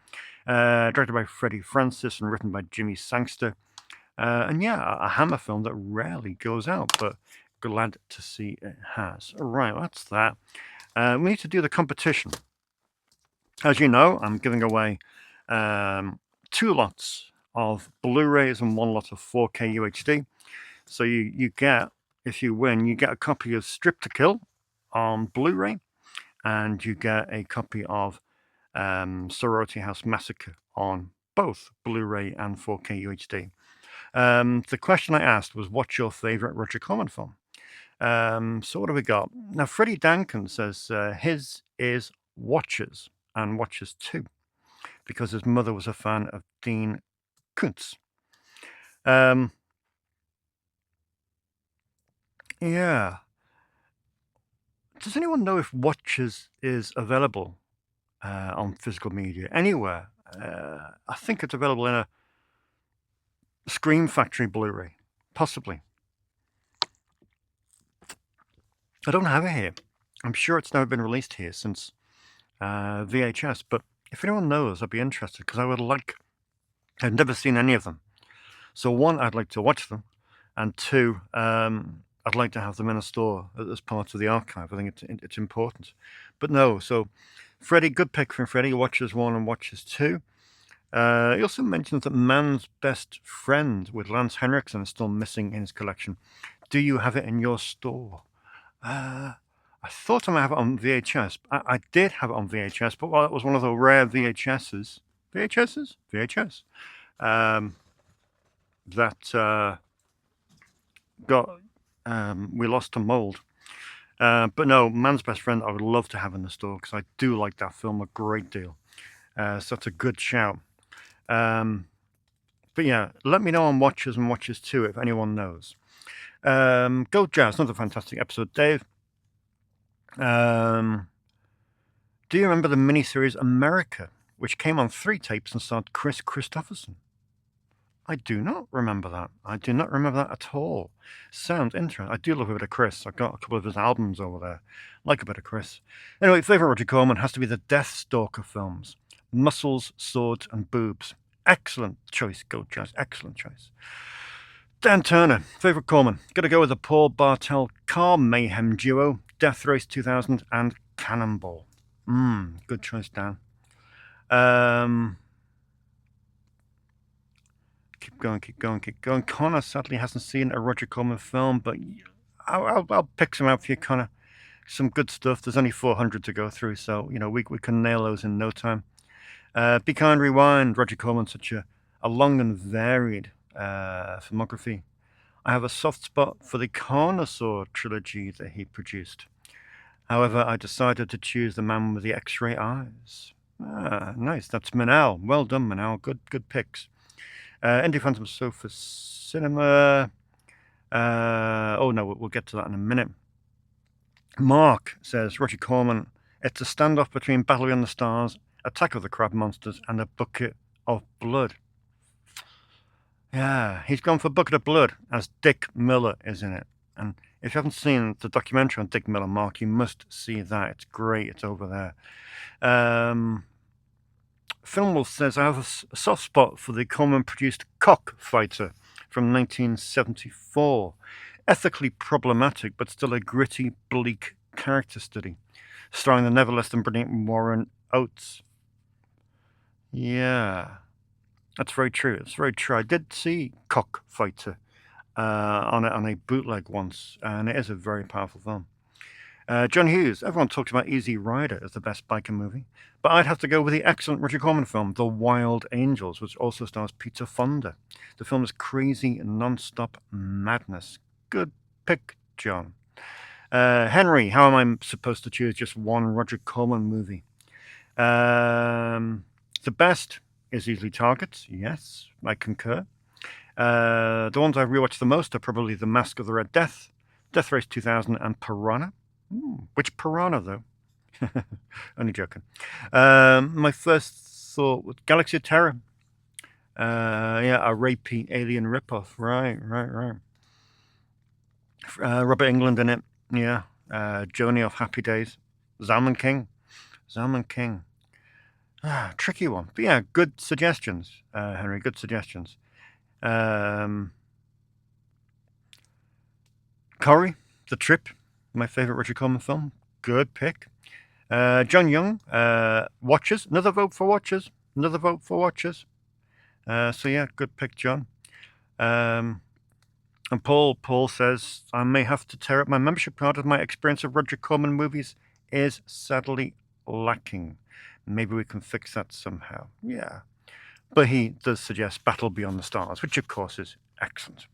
directed by Freddie Francis and written by Jimmy Sangster. And yeah, a Hammer film that rarely goes out, but glad to see it has. All right, that's that. We need to do the competition. As you know, I'm giving away 2 lots of Blu-rays and 1 lot of 4K UHD. So you get, if you win, you get a copy of Strip to Kill on Blu-ray, and you get a copy of Sorority House Massacre on both Blu-ray and 4K UHD. The question I asked was, what's your favorite Roger Corman film? So what have we got? Now, Freddie Dankin says his is Watchers and Watchers 2, because his mother was a fan of Dean Koontz. Yeah. Does anyone know if Watchers is available on physical media anywhere? I think it's available in a Scream Factory Blu-ray, possibly. I don't have it here. I'm sure it's never been released here since VHS, but if anyone knows, I'd be interested, because I've never seen any of them. So 1, I'd like to watch them, and 2, I'd like to have them in a store as part of the archive. I think it's important. But no, so Freddie, good pick from Freddie, Watchers 1 and Watchers 2. He also mentions that Man's Best Friend with Lance Henriksen is still missing in his collection. Do you have it in your store? I thought I might have it on VHS. I did have it on VHS, but it was one of the rare VHS. That got we lost to mold. But no, Man's Best Friend I would love to have in the store, because I do like that film a great deal. So that's a good shout. But yeah, let me know on Watchers and Watchers 2 if anyone knows. Go Jazz, another fantastic episode, Dave. Do you remember the miniseries America, which came on 3 tapes and starred Chris Christopherson? I do not remember that. I do not remember that at all. Sounds interesting. I do love a bit of Chris. I've got a couple of his albums over there. Like a bit of Chris. Anyway, favourite Roger Corman has to be the Deathstalker films. Muscles, Swords and Boobs. Excellent choice, Go Jazz. Excellent choice. Dan Turner, favourite Corman. Gotta go with the Paul Bartel Car Mayhem duo, Death Race 2000 and Cannonball. Good choice, Dan. Keep going. Connor sadly hasn't seen a Roger Corman film, but I'll pick some out for you, Connor. Some good stuff. There's only 400 to go through, so we can nail those in no time. Be Kind Rewind. Roger Corman, such a long and varied filmography. I have a soft spot for the Carnosaur trilogy that he produced. However, I decided to choose The Man with the X-Ray Eyes. Nice. That's Manal. Well done, Manal. Good picks. Indie Phantom Sofa Cinema. We'll get to that in a minute. Mark says, Roger Corman, it's a standoff between Battle Beyond the Stars, Attack of the Crab Monsters, and A Bucket of Blood. Yeah, he's gone for Bucket of Blood, as Dick Miller is in it. And if you haven't seen the documentary on Dick Miller, Mark, you must see that. It's great. It's over there. Filmwolf says, I have a soft spot for the Corman-produced Cockfighter from 1974. Ethically problematic, but still a gritty, bleak character study, starring the never less than brilliant Warren Oates. Yeah, that's very true. It's very true. I did see Cockfighter on a bootleg once, and it is a very powerful film. John Hughes, everyone talks about Easy Rider as the best biker movie, but I'd have to go with the excellent Roger Corman film, The Wild Angels, which also stars Peter Fonda. The film is crazy, non-stop madness. Good pick, John. Henry, how am I supposed to choose just one Roger Corman movie? The best is easily Targets. Yes, I concur. The ones I've rewatched the most are probably The Mask of the Red Death, Death Race 2000, and Piranha. Which Piranha, though? Only joking. My first thought was Galaxy of Terror. A rapey alien ripoff. Right. Robert Englund in it. Yeah. Joni off Happy Days. Zalman King. Tricky one. But yeah, good suggestions, Henry. Good suggestions. Corey, The Trip. My favorite Roger Corman film. Good pick. John Young, Watchers. Another vote for Watchers. So yeah, good pick, John. And Paul says, I may have to tear up my membership card as my experience of Roger Corman movies is sadly lacking. Maybe we can fix that somehow. Yeah. But he does suggest Battle Beyond the Stars, which of course is excellent.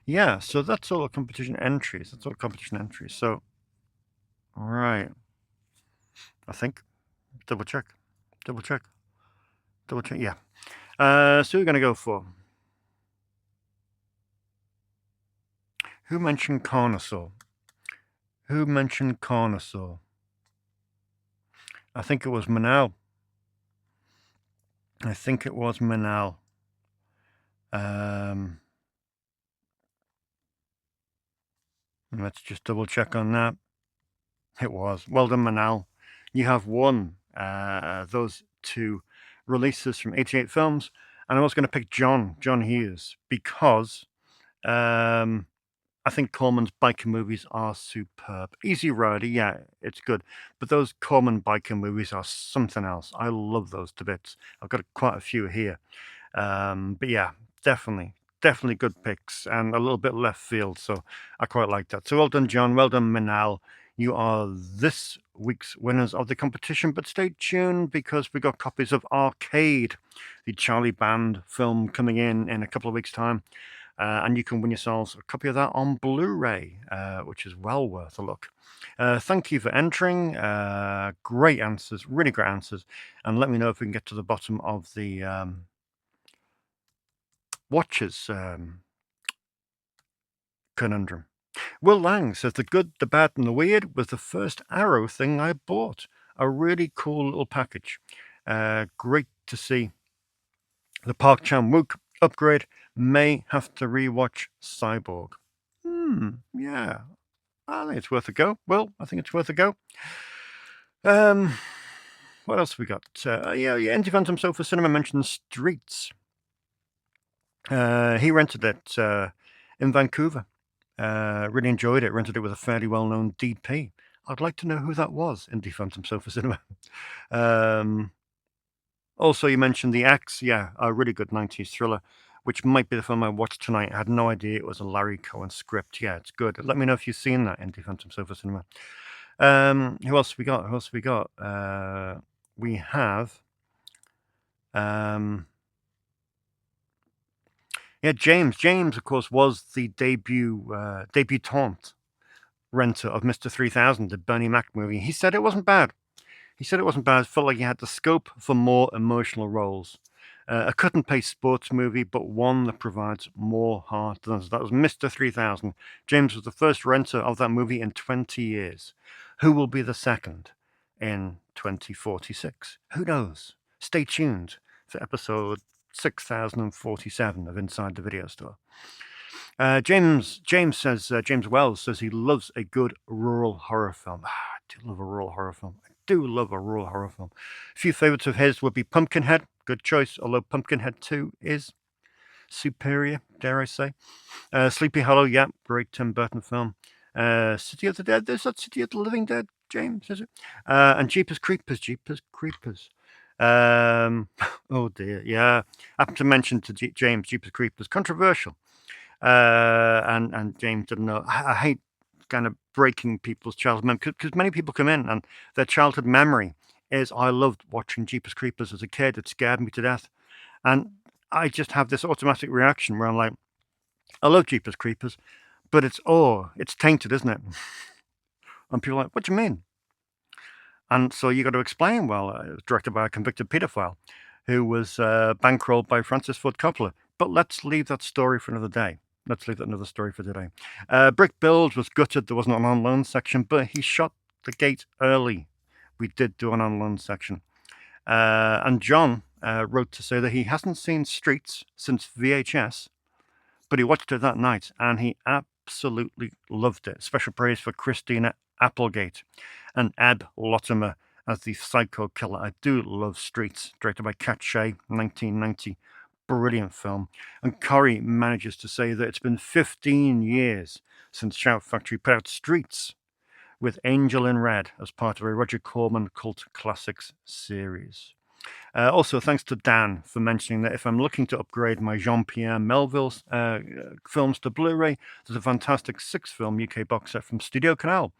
Yeah, so that's all competition entries. So, all right. I think. Double check. Yeah. So we're going to go for. Who mentioned Carnosaur? I think it was Manal. Let's just double check on that. It was. Well done, Manal. You have won those 2 releases from 88 Films. And I was going to pick John Hughes, because I think Corman's biker movies are superb. Easy Rider, yeah, it's good. But those Corman biker movies are something else. I love those to bits. I've got quite a few here. But yeah, definitely good picks, and a little bit left field, so I quite like that. So well done, John. Well done, Manal. You are this week's winners of the competition, but stay tuned, because we got copies of Arcade, the Charlie Band film, coming in a couple of weeks' time. And you can win yourselves a copy of that on Blu-ray, which is well worth a look. Thank you for entering. Great answers, really great answers. And let me know if we can get to the bottom of the watches conundrum. Will Lang says, The Good, the Bad, and the Weird was the first Arrow thing I bought. A really cool little package. Great to see. The Park Chan-wook upgrade. May have to rewatch Cyborg. Yeah. I think it's worth a go. Well, I think it's worth a go. What else have we got? Anti Phantom Sofa Cinema mentioned Streets. He rented it in Vancouver. Really enjoyed it. Rented it with a fairly well-known DP. I'd like to know who that was in the Phantom Sofa Cinema. Also, you mentioned The X. Yeah, a really good 90s thriller, which might be the film I watched tonight. I had no idea it was a Larry Cohen script. Yeah, it's good. Let me know if you've seen that in the Phantom Sofa Cinema. Who else we got? We have... James. James, of course, was the debutante renter of Mr. 3000, the Bernie Mac movie. He said it wasn't bad. Felt like he had the scope for more emotional roles. A cut-and-paste sports movie, but one that provides more heart than others. That was Mr. 3000. James was the first renter of that movie in 20 years. Who will be the second in 2046? Who knows? Stay tuned for episode 6047 of Inside the Video Store. James Wells says he loves a good rural horror film. I do love a rural horror film. A few favorites of his would be Pumpkinhead, good choice, although Pumpkinhead 2 is superior, dare I say. Sleepy Hollow, yeah, great Tim Burton film. City of the Dead, there's that City of the Living Dead, James, is it? And Jeepers Creepers. Oh dear, yeah. I happened to mention to James Jeepers Creepers, controversial. And James didn't know. I hate kind of breaking people's childhood memory because many people come in and their childhood memory is I loved watching Jeepers Creepers as a kid. It scared me to death. And I just have this automatic reaction where I'm like, I love Jeepers Creepers, but it's tainted, isn't it? And people are like, what do you mean? And so you got to explain, well, it was directed by a convicted pedophile who was bankrolled by Francis Ford Coppola. But let's leave that story for another day. Brick Build was gutted. There wasn't an on loan section, but he shot the gate early. We did do an on loan section. And John wrote to say that he hasn't seen Streets since VHS, but he watched it that night and he absolutely loved it. Special praise for Christina Applegate and Ed Lottimer as the psycho killer. I do love Streets, directed by Kat Shea, 1990. Brilliant film. And Corey manages to say that it's been 15 years since Shout Factory put out Streets with Angel in Red as part of a Roger Corman Cult Classics series. Also, thanks to Dan for mentioning that if I'm looking to upgrade my Jean-Pierre Melville films to Blu-ray, there's a fantastic 6-film UK box set from Studio Canal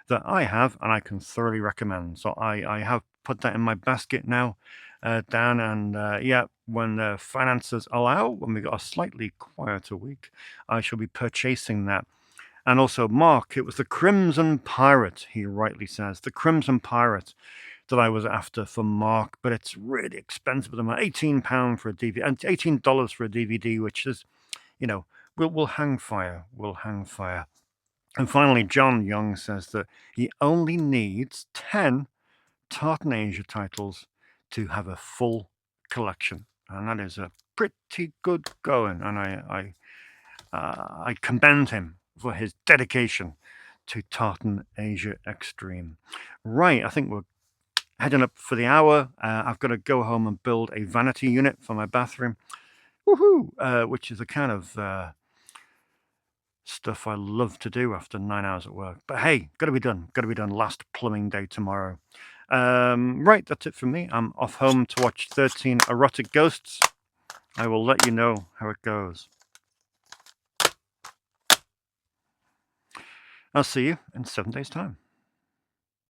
that I have and I can thoroughly recommend. So I have put that in my basket now, Dan, and when finances allow, when we got a slightly quieter week, I shall be purchasing that. And also, Mark, it was the Crimson Pirate, he rightly says, the Crimson Pirate that I was after for Mark, but it's really expensive at the moment. £18 for a DVD, and $18 for a DVD, which is, will hang fire. And finally, John Young says that he only needs 10 Tartan Asia titles to have a full collection, and that is a pretty good going. And I commend him for his dedication to Tartan Asia Extreme. Right, I think we're heading up for the hour. I've got to go home and build a vanity unit for my bathroom. Woohoo! Which is the kind of stuff I love to do after 9 hours at work. But hey, got to be done. Last plumbing day tomorrow. Right, that's it from me. I'm off home to watch 13 Erotic Ghosts. I will let you know how it goes. I'll see you in 7 days' time.